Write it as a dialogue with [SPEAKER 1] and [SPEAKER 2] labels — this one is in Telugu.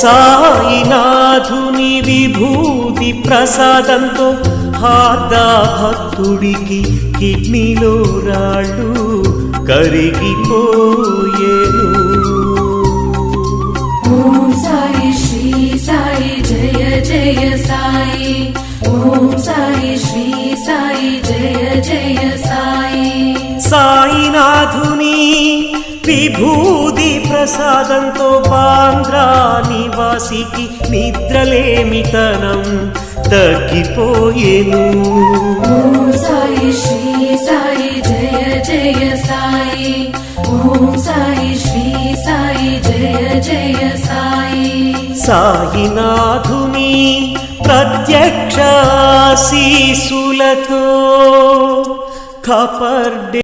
[SPEAKER 1] సాయినాథుని విభూతి ప్రసాదంతో హార్దా భక్తుడికి కిడ్నీలో రాళ్ళు కరిగిపోయేను.
[SPEAKER 2] ఓం సాయి శ్రీ సాయి జయ జయ సాయి. ఓం సాయి శ్రీ సాయి జయ జయ సాయి.
[SPEAKER 1] సాయినాథుని విభూతి ప్రసాదంతో బాంద్రా నివాసికి నిద్రలేమితనం తగ్గిపోయేను.
[SPEAKER 2] ఓం సాయి శ్రీ సాయి జయ జయ సాయి. ఓం సాయి శ్రీ సాయి జయ జయ సాయి.
[SPEAKER 1] సాయినాథుని ప్రత్యక్ష ఆశీస్సులతో ఖపర్డే